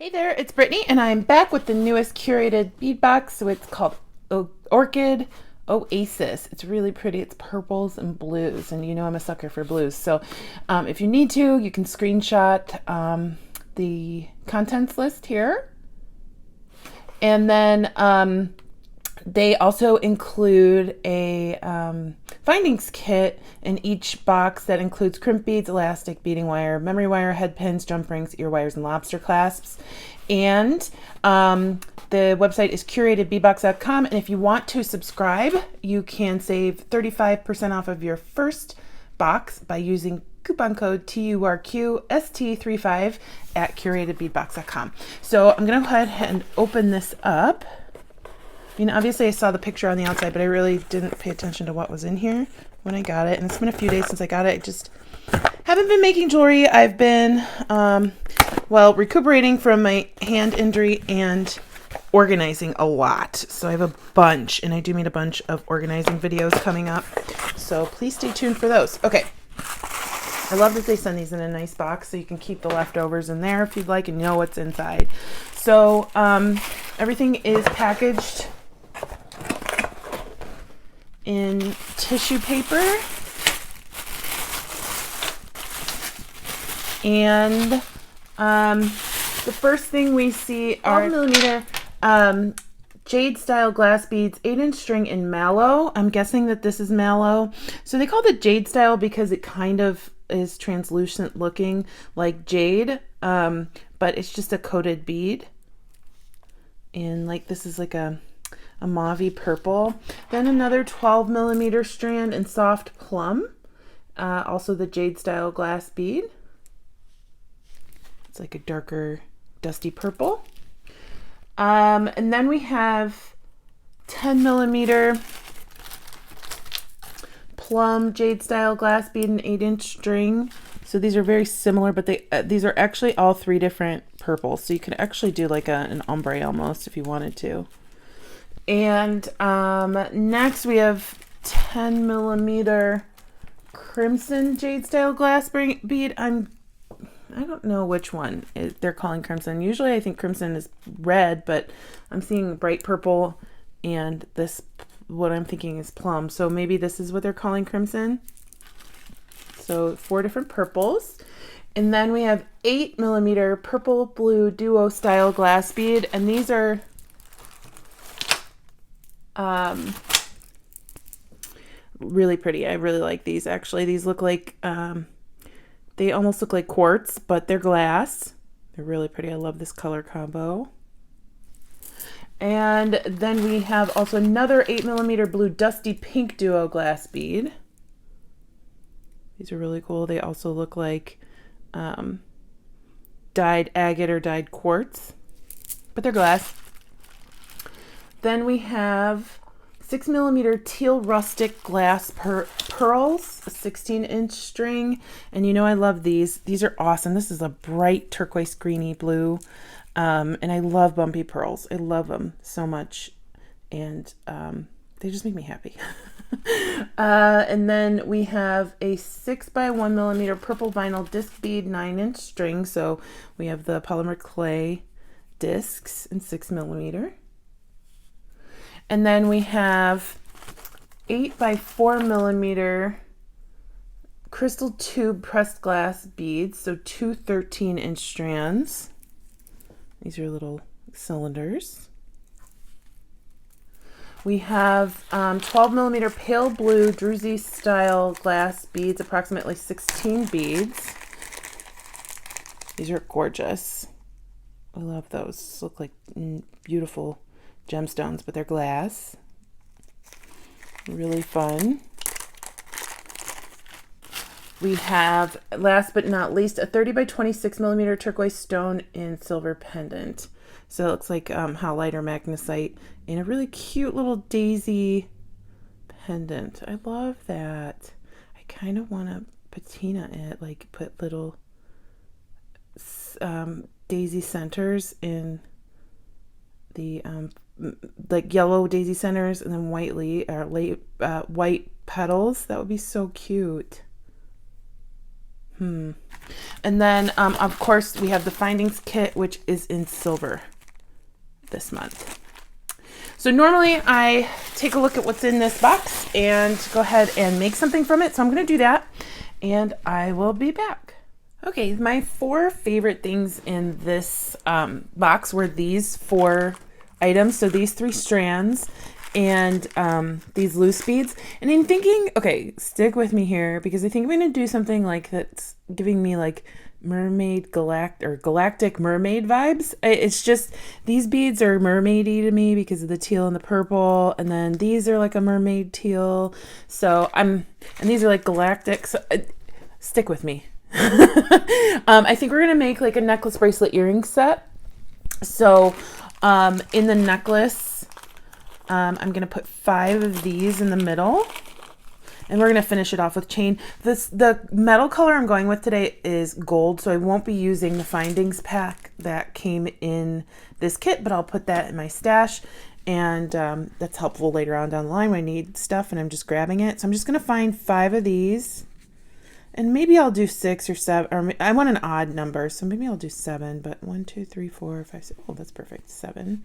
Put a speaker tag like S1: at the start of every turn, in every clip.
S1: Hey there, it's Brittany, and I'm back with the newest curated bead box. So it's called Orchid Oasis. It's really pretty. It's purples and blues, and you know I'm a sucker for blues. So if you need to, you can screenshot the contents list here. And then they also include a findings kit in each box that includes crimp beads, elastic, beading wire, memory wire, head pins, jump rings, ear wires, and lobster clasps. And the website is curatedbeadbox.com. And if you want to subscribe, you can save 35% off of your first box by using coupon code TURQST35 at curatedbeadbox.com. So I'm going to go ahead and open this up. I mean, obviously I saw the picture on the outside, but I really didn't pay attention to what was in here when I got it. And it's been a few days since I got it. I just haven't been making jewelry. I've been, recuperating from my hand injury and organizing a lot. So I have a bunch, and I do mean a bunch of organizing videos coming up. So please stay tuned for those. Okay. I love that they send these in a nice box so you can keep the leftovers in there if you'd like and know what's inside. So everything is packaged in tissue paper, and the first thing we see are 12mm jade style glass beads, 8-inch string in mallow. I'm guessing that this is mallow. So they call it jade style because it kind of is translucent looking like jade, but it's just a coated bead. And like this is like a mauve-y purple. Then another 12mm strand in soft plum, also the jade style glass bead. It's like a darker dusty purple. And then we have 10mm plum jade style glass bead and 8-inch string. So these are very similar, but these are actually all three different purples. So you could actually do like an ombre almost if you wanted to. And next we have 10mm crimson jade style glass bead. I don't know which one they're calling crimson. Usually I think crimson is red, but I'm seeing bright purple, and this, what I'm thinking is plum. So maybe this is what they're calling crimson. So 4 different purples. And then we have 8mm purple blue duo style glass bead. And these are really pretty. I really like these actually. These look like, they almost look like quartz, but they're glass. They're really pretty. I love this color combo. And then we have also another 8mm blue dusty pink duo glass bead. These are really cool. They also look like dyed agate or dyed quartz, but they're glass. Then we have 6mm teal rustic glass pearls, a 16-inch string. And you know I love these. These are awesome. This is a bright turquoise greeny blue. And I love bumpy pearls. I love them so much. And they just make me happy. And then we have a 6x1mm purple vinyl disc bead, 9-inch string. So we have the polymer clay discs in 6mm. And then we have 8x4mm crystal tube pressed glass beads. So 2 13-inch strands. These are little cylinders. We have 12mm pale blue druzy style glass beads, approximately 16 beads. These are gorgeous. I love those. Look like beautiful gemstones, but they're glass. Really fun. We have, last but not least, a 30x26mm turquoise stone in silver pendant. So it looks like halide or magnesite in a really cute little daisy pendant. I love that. I kind of want to patina it, like put little daisy centers in the like yellow daisy centers, and then white petals. That would be so cute. And then, of course, we have the Findings kit, which is in silver this month. So normally I take a look at what's in this box and go ahead and make something from it. So I'm going to do that and I will be back. Okay, my 4 favorite things in this box were these 4 items. So these 3 strands and these loose beads. And I'm thinking, okay, stick with me here because I think I'm going to do something like that's giving me like mermaid galactic mermaid vibes. It's just these beads are mermaidy to me because of the teal and the purple, and then these are like a mermaid teal. So and these are like galactic. So stick with me. I think we're gonna make like a necklace bracelet earring set. So in the necklace, I'm gonna put 5 of these in the middle. And we're going to finish it off with chain. The metal color I'm going with today is gold, so I won't be using the Findings pack that came in this kit, but I'll put that in my stash. And that's helpful later on down the line when I need stuff and I'm just grabbing it. So I'm just going to find 5 of these. And maybe I'll do 6 or 7, or I want an odd number, so maybe I'll do 7, but 1, 2, 3, 4, 5, 6. Oh, that's perfect, 7.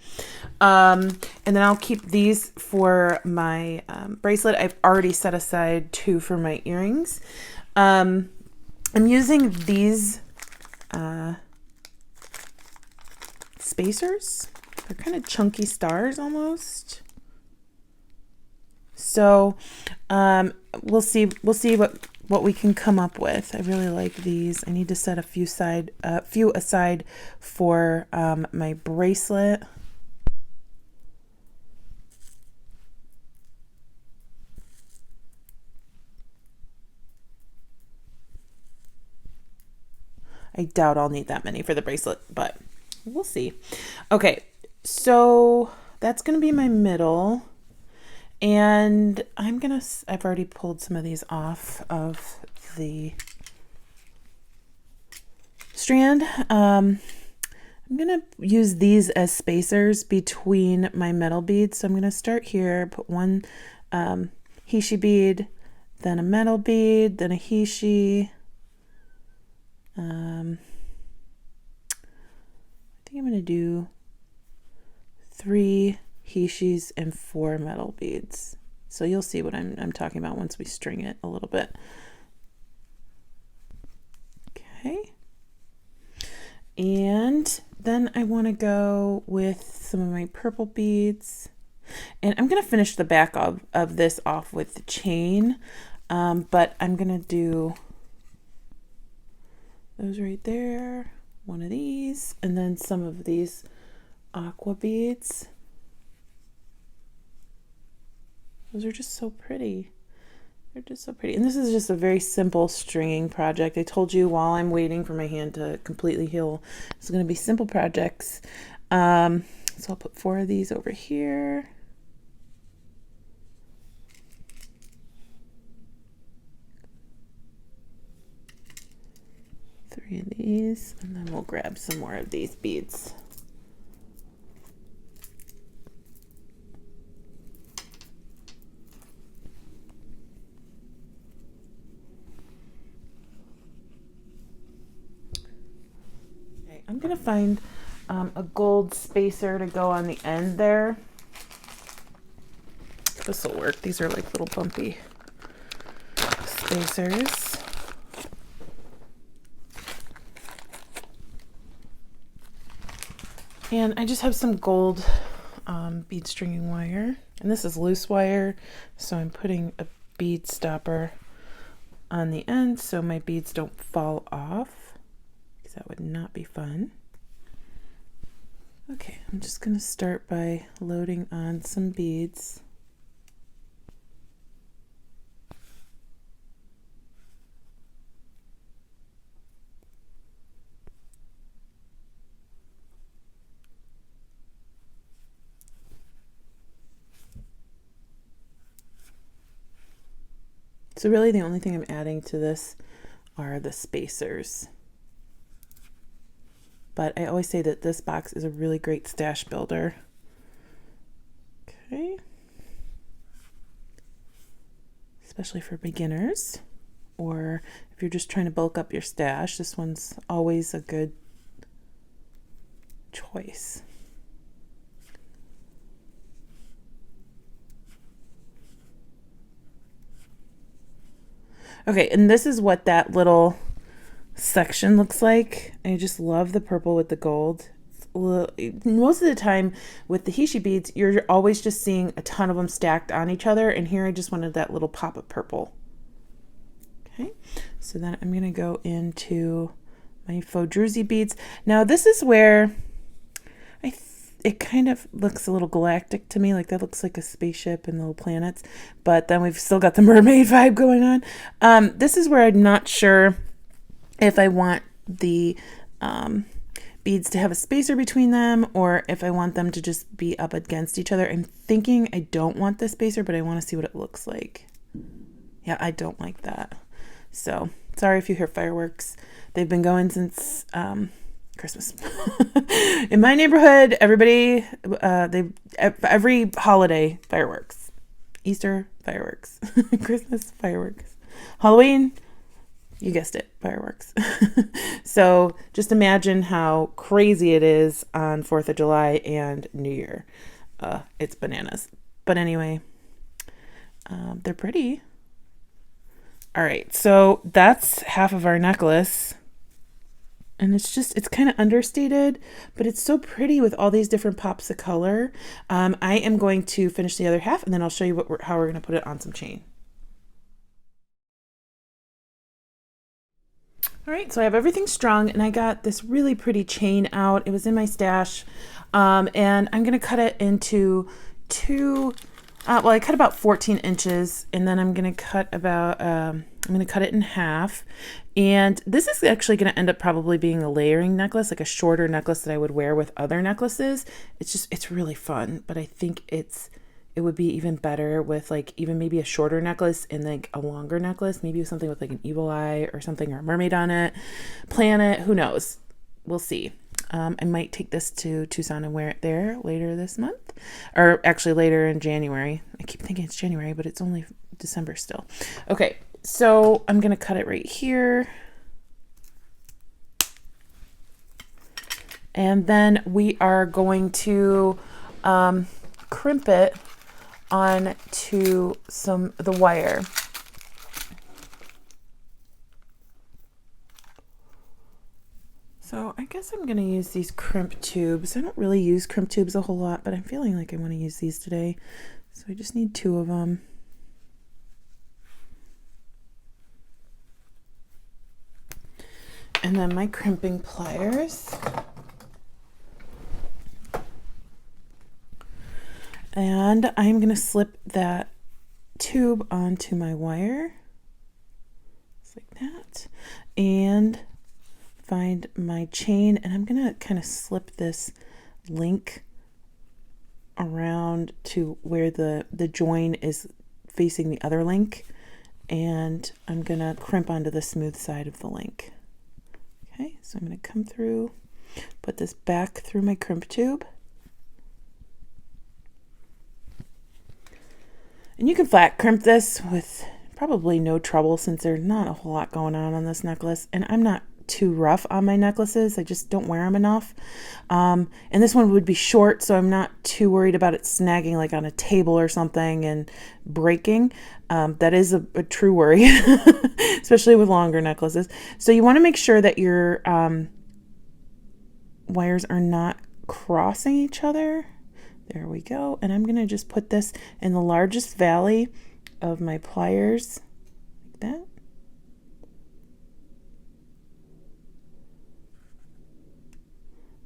S1: And then I'll keep these for my bracelet. I've already set aside 2 for my earrings. I'm using these spacers. They're kind of chunky stars almost. So we'll see what we can come up with. I really like these. I need to set a few aside for my bracelet. I doubt I'll need that many for the bracelet, but we'll see. Okay, so that's gonna be my middle. And I've already pulled some of these off of the strand. I'm gonna use these as spacers between my metal beads. So I'm gonna start here, put one Hishi bead, then a metal bead, then a Hishi. I think I'm gonna do 3 Hishis and 4 metal beads. So you'll see what I'm talking about once we string it a little bit. Okay. And then I want to go with some of my purple beads. And I'm going to finish the back of this off with the chain. But I'm going to do those right there. One of these. And then some of these aqua beads. Those are just so pretty. They're just so pretty. And this is just a very simple stringing project. I told you while I'm waiting for my hand to completely heal, it's going to be simple projects. So I'll put 4 of these over here. Three of these, and then we'll grab some more of these beads. I'm going to find a gold spacer to go on the end there. This will work. These are like little bumpy spacers. And I just have some gold bead stringing wire. And this is loose wire, so I'm putting a bead stopper on the end so my beads don't fall off. That would not be fun. Okay, I'm just going to start by loading on some beads. So really the only thing I'm adding to this are the spacers. But I always say that this box is a really great stash builder. Okay. Especially for beginners. or if you're just trying to bulk up your stash, this one's always a good choice. Okay, and this is what that little section looks like. I just love the purple with the gold. Most of the time with the Hishi beads, you're always just seeing a ton of them stacked on each other, and here I just wanted that little pop of purple. Okay, so then I'm going to go into my faux druzy beads. Now this is where it kind of looks a little galactic to me, like that looks like a spaceship and little planets, but then we've still got the mermaid vibe going on. This is where I'm not sure if I want the beads to have a spacer between them or if I want them to just be up against each other. I'm thinking I don't want the spacer, but I want to see what it looks like. Yeah, I don't like that. So sorry if you hear fireworks. They've been going since Christmas. In my neighborhood, everybody, every holiday, fireworks. Easter, fireworks. Christmas, fireworks. Halloween, you guessed it, fireworks. So just imagine how crazy it is on 4th of July and New Year. It's bananas. But anyway, they're pretty. All right, so that's half of our necklace. And it's kind of understated, but it's so pretty with all these different pops of color. I am going to finish the other half, and then I'll show you how we're going to put it on some chain. All right, so I have everything strung, and I got this really pretty chain out. It was in my stash, and I'm going to cut it into well, I cut about 14 inches, and then I'm going to cut about, I'm going to cut it in half. And this is actually going to end up probably being a layering necklace, like a shorter necklace that I would wear with other necklaces. It's really fun, but I think it would be even better with like even maybe a shorter necklace and like a longer necklace, maybe with something with like an evil eye or something, or a mermaid on it, planet, who knows? We'll see. I might take this to Tucson and wear it there later this month, or actually later in January. I keep thinking it's January, but it's only December still. Okay, so I'm going to cut it right here. And then we are going to crimp it onto the wire. So I guess I'm going to use these crimp tubes. I don't really use crimp tubes a whole lot, but I'm feeling like I want to use these today. So I just need 2 of them. And then my crimping pliers. And I'm going to slip that tube onto my wire. Just like that. And find my chain, and I'm going to kind of slip this link around to where the join is facing the other link, and I'm going to crimp onto the smooth side of the link. Okay, so I'm going to come through, put this back through my crimp tube, and you can flat crimp this with probably no trouble since there's not a whole lot going on this necklace, and I'm not too rough on my necklaces. I just don't wear them enough. And this one would be short, so I'm not too worried about it snagging like on a table or something and breaking. That is a true worry, especially with longer necklaces. So you want to make sure that your wires are not crossing each other. There we go. And I'm going to just put this in the largest valley of my pliers like that.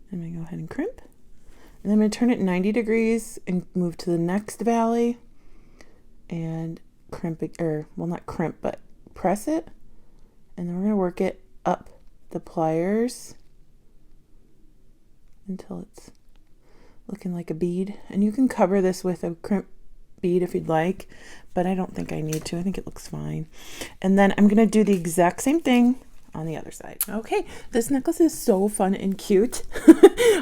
S1: I'm going to go ahead and crimp. And then I'm going to turn it 90 degrees and move to the next valley and crimp it, or well, not crimp, but press it. And then we're going to work it up the pliers until it's looking like a bead. And you can cover this with a crimp bead if you'd like, but I don't think I need to. I think it looks fine. And then I'm going to do the exact same thing on the other side. Okay, this necklace is so fun and cute.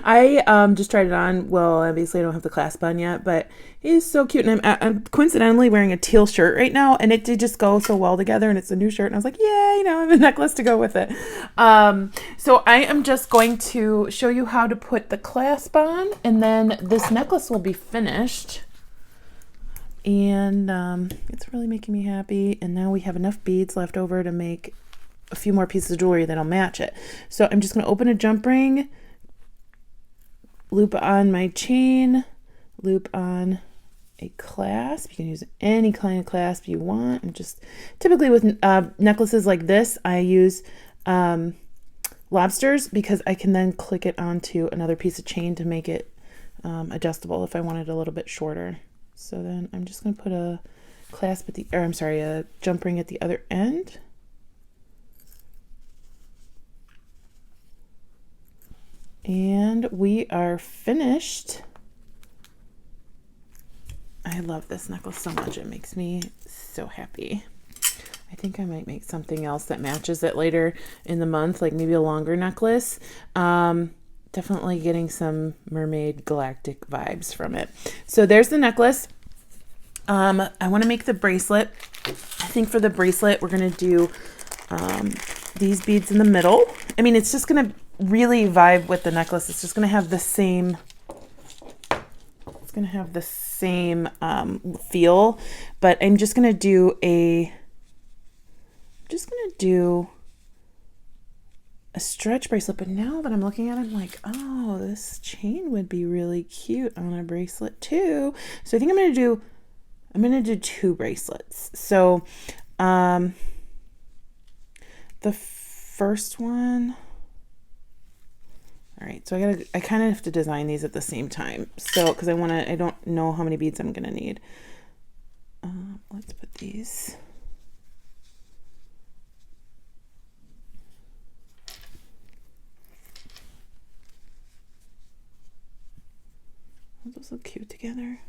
S1: I just tried it on. Well, obviously I don't have the clasp on yet, but it is so cute. And I'm coincidentally wearing a teal shirt right now, and it did just go so well together, and it's a new shirt, and I was like, yay, now I have a necklace to go with it. So I am just going to show you how to put the clasp on, and then this necklace will be finished. And it's really making me happy. And now we have enough beads left over to make a few more pieces of jewelry that'll match it. So I'm just going to open a jump ring, loop on my chain, loop on a clasp. You can use any kind of clasp you want. And just typically with necklaces like this, I use lobsters because I can then click it onto another piece of chain to make it adjustable if I want it a little bit shorter. So then I'm just going to put a clasp at a jump ring at the other end. And we are finished. I love this necklace so much. It makes me so happy. I think I might make something else that matches it later in the month, like maybe a longer necklace. Definitely getting some mermaid galactic vibes from it. So there's the necklace. I want to make the bracelet. I think for the bracelet, we're going to do these beads in the middle. I mean, it's just going to really vibe with the necklace. It's just going to have the same, feel, but I'm just going to do a stretch bracelet. But now that I'm looking at it, I'm like, oh, this chain would be really cute on a bracelet too. So I think I'm going to do 2 bracelets. So the first one, all right, so I kind of have to design these at the same time. So, because I don't know how many beads I'm going to need. Let's put these. Those look cute together.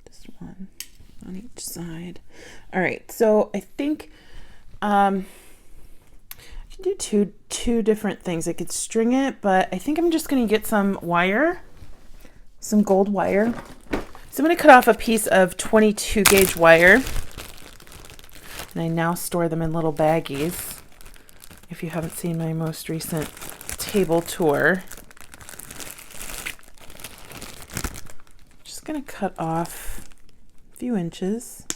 S1: Just one on each side. All right, so I think I can do two different things. I could string it, but I think I'm just going to get some wire, some gold wire. So I'm going to cut off a piece of 22 gauge wire, and I now store them in little baggies. If you haven't seen my most recent table tour, just going to cut off a few inches,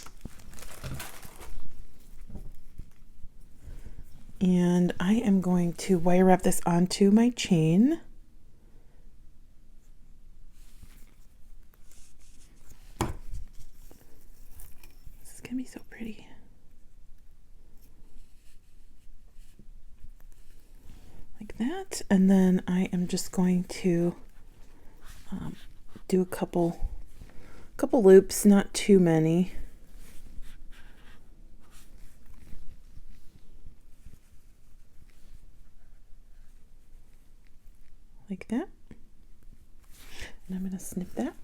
S1: and I am going to wire wrap this onto my chain. Gonna be so pretty. Like that. And then I am just going to do a couple loops, not too many. Like that. And I'm going to snip that.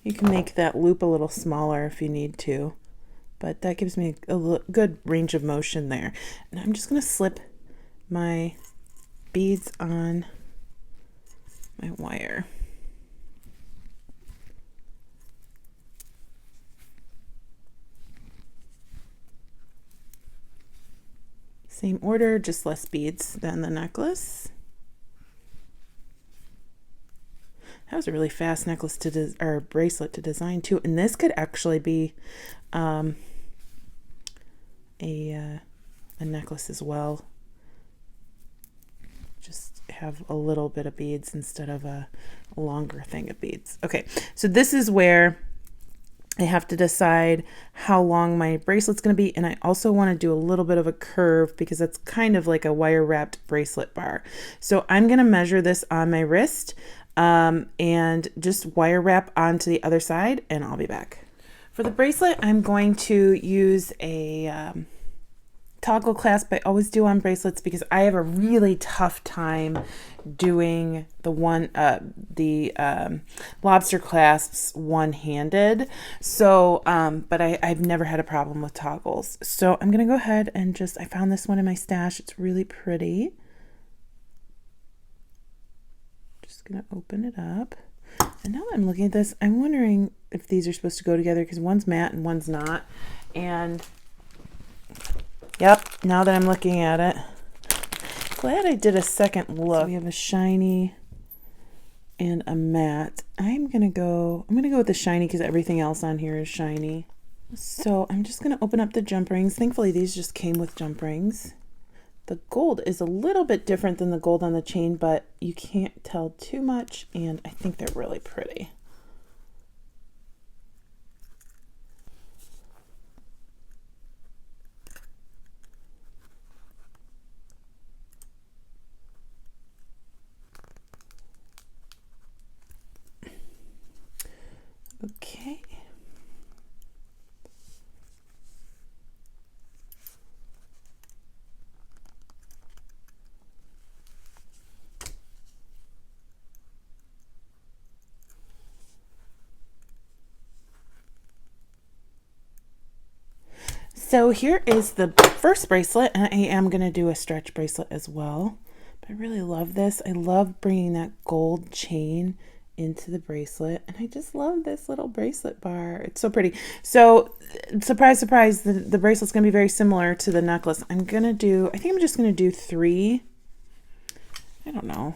S1: You can make that loop a little smaller if you need to, but that gives me a good range of motion there. And I'm just going to slip my beads on my wire. Same order, just less beads than the necklace. That was a really fast necklace or bracelet to design too, and this could actually be a necklace as well. Just have a little bit of beads instead of a longer thing of beads. Okay, so this is where I have to decide how long my bracelet's going to be, and I also want to do a little bit of a curve because that's kind of like a wire wrapped bracelet bar. So I'm going to measure this on my wrist. And just wire wrap onto the other side, and I'll be back. For the bracelet, I'm going to use a toggle clasp I always do on bracelets because I have a really tough time doing the lobster clasps one-handed. So, but I've never had a problem with toggles. So I'm going to go ahead and I found this one in my stash. It's really pretty. Just going to open it up. And now that I'm looking at this, I'm wondering if these are supposed to go together because one's matte and one's not. And yep, now that I'm looking at it, glad I did a second look. So we have a shiny and a matte. I'm gonna go with the shiny because everything else on here is shiny. So I'm just gonna open up the jump rings. Thankfully these just came with jump rings. The gold is a little bit different than the gold on the chain, but you can't tell too much, and I think they're really pretty. Okay. So here is the first bracelet, and I am going to do a stretch bracelet as well. But I really love this. I love bringing that gold chain into the bracelet, and I just love this little bracelet bar. It's so pretty. So surprise, surprise, the bracelet's going to be very similar to the necklace. I think I'm just going to do 3. I don't know.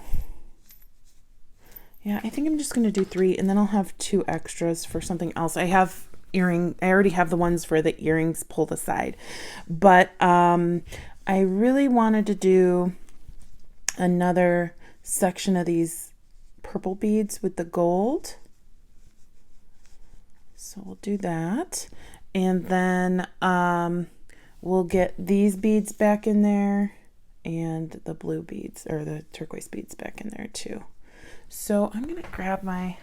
S1: Yeah, I think I'm just going to do 3, and then I'll have 2 extras for something else. I already have the ones for the earrings pulled aside, but I really wanted to do another section of these purple beads with the gold. So we'll do that, and then we'll get these beads back in there and the blue beads or the turquoise beads back in there too. So I'm gonna grab my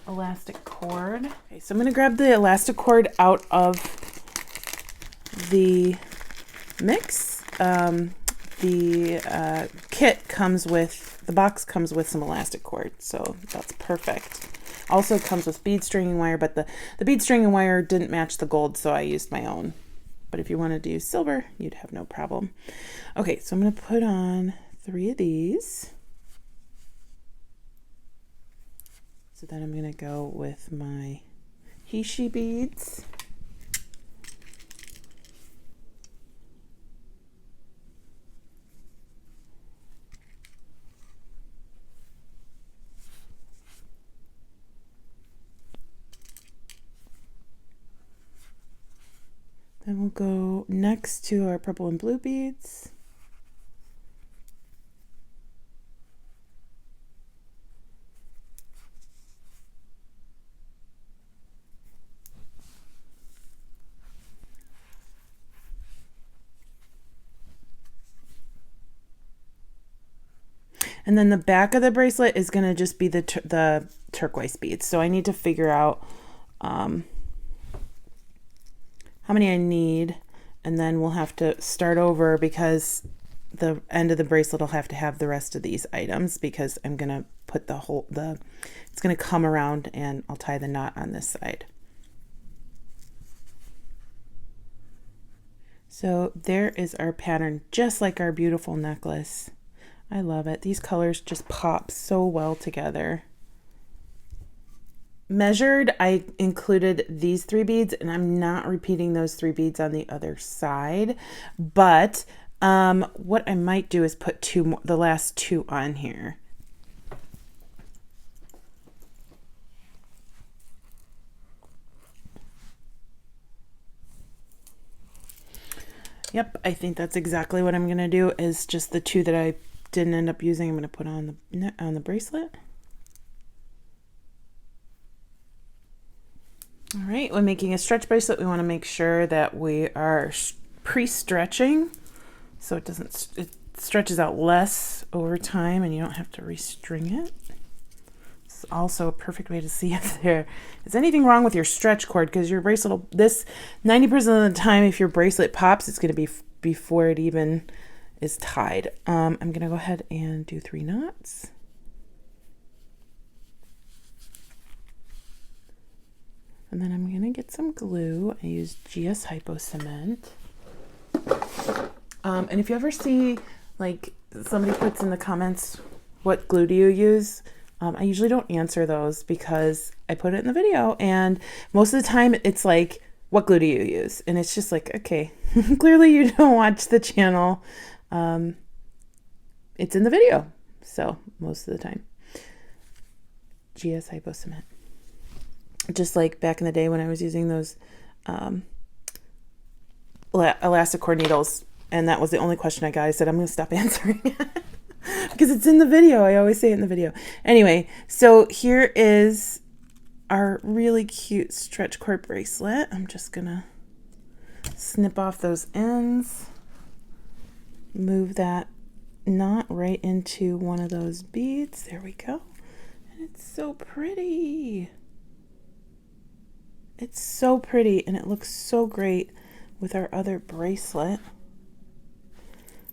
S1: elastic cord. Okay, so I'm going to grab the elastic cord out of the mix. The kit comes with, the box comes with some elastic cord, so that's perfect. Also comes with bead stringing wire, but the bead stringing wire didn't match the gold, so I used my own. But if you wanted to use silver, you'd have no problem. Okay, so I'm going to put on 3 of these. So then I'm going to go with my Hishi beads. Then we'll go next to our purple and blue beads. And then the back of the bracelet is going to just be the turquoise beads. So I need to figure out how many I need, and then we'll have to start over because the end of the bracelet will have to have the rest of these items because I'm going to put it's going to come around and I'll tie the knot on this side. So there is our pattern, just like our beautiful necklace. I love it. These colors just pop so well together. Measured, I included these 3 beads, and I'm not repeating those 3 beads on the other side. But what I might do is put the last 2 on here. Yep, I think that's exactly what I'm going to do, is just the 2 that I didn't end up using, I'm going to put on the bracelet. All right, when making a stretch bracelet, we want to make sure that we are pre-stretching so it stretches out less over time and you don't have to restring it. It's also a perfect way to see if there is anything wrong with your stretch cord, because your bracelet, this 90% of the time, if your bracelet pops, it's going to be before it even is tied. I'm going to go ahead and do 3 knots. And then I'm going to get some glue. I use GS Hypo Cement. And if you ever see, like, somebody puts in the comments, what glue do you use? I usually don't answer those because I put it in the video, and most of the time it's like, what glue do you use? And it's just like, okay, clearly you don't watch the channel. It's in the video. So most of the time, GS Hypo Cement. Just like back in the day when I was using those elastic cord needles, and that was the only question I got. I said, I'm going to stop answering it because it's in the video. I always say it in the video. Anyway, so here is our really cute stretch cord bracelet. I'm just going to snip off those ends, move that knot right into one of those beads. There we go. And it's so pretty. It's so pretty, and it looks so great with our other bracelet.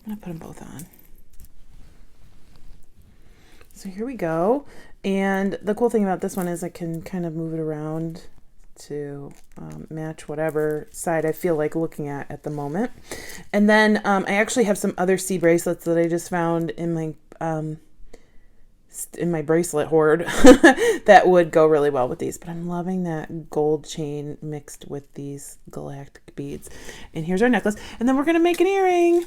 S1: I'm going to put them both on. So here we go. And the cool thing about this one is I can kind of move it around to match whatever side I feel like looking at the moment. And then I actually have some other C bracelets that I just found in my bracelet hoard that would go really well with these. But I'm loving that gold chain mixed with these galactic beads. And here's our necklace. And then we're going to make an earring.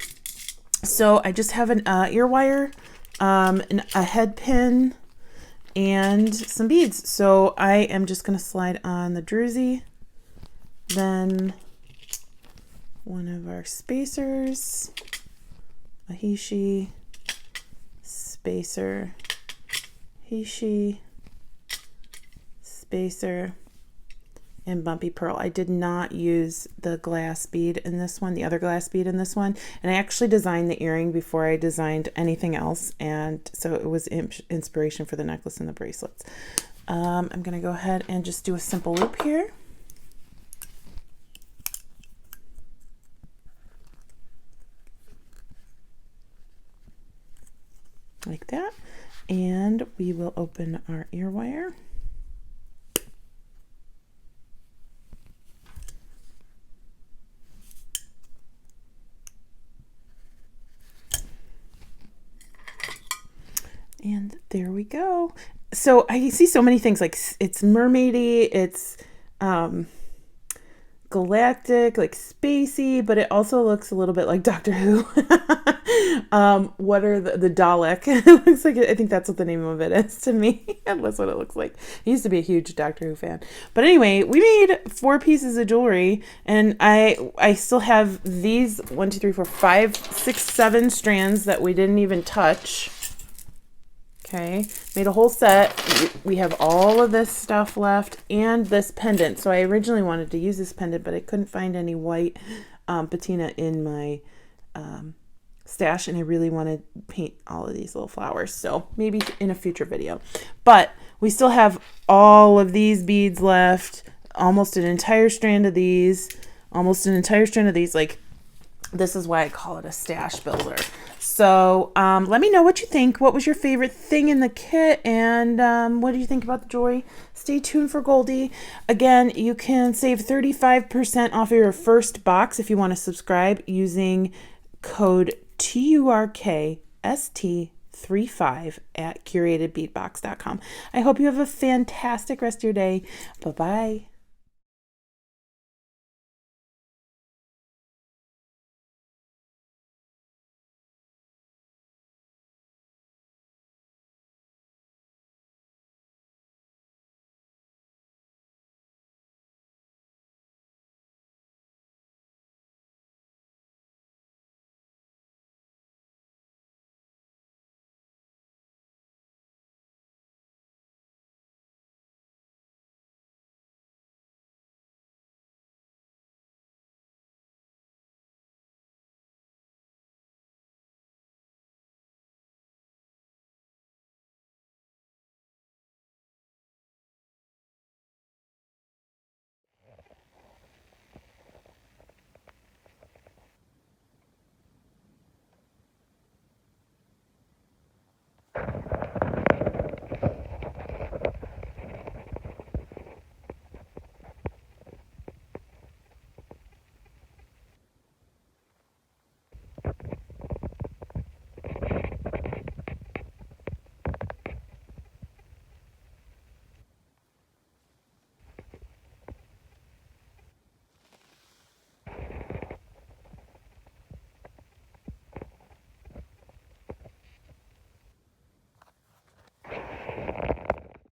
S1: So I just have an ear wire, a head pin, and some beads. So I am just going to slide on the druzy, then one of our spacers, a heishi, spacer, heishi, spacer, and bumpy pearl. I did not use the glass bead in this one, the other glass bead in this one. And I actually designed the earring before I designed anything else. And so it was inspiration for the necklace and the bracelets. I'm going to go ahead and just do a simple loop here. Like that. And we will open our ear wire. And there we go. So I see so many things, like it's mermaidy, it's galactic, like spacey, but it also looks a little bit like Doctor Who. What are the Dalek? It looks like, I think that's what the name of it is to me. That's what it looks like. I used to be a huge Doctor Who fan. But anyway, we made 4 pieces of jewelry, and I still have these 1, 2, 3, 4, 5, 6, 7 strands that we didn't even touch. Okay, made a whole set. We have all of this stuff left and this pendant. So I originally wanted to use this pendant, but I couldn't find any white patina in my stash, and I really wanted to paint all of these little flowers. So maybe in a future video. But we still have all of these beads left, almost an entire strand of these, almost an entire strand of these. Like, this is why I call it a stash builder. So let me know what you think. What was your favorite thing in the kit? And what do you think about the jewelry? Stay tuned for Goldie. Again, you can save 35% off of your first box if you want to subscribe using code TURKST35 at curatedbeadbox.com. I hope you have a fantastic rest of your day. Bye-bye.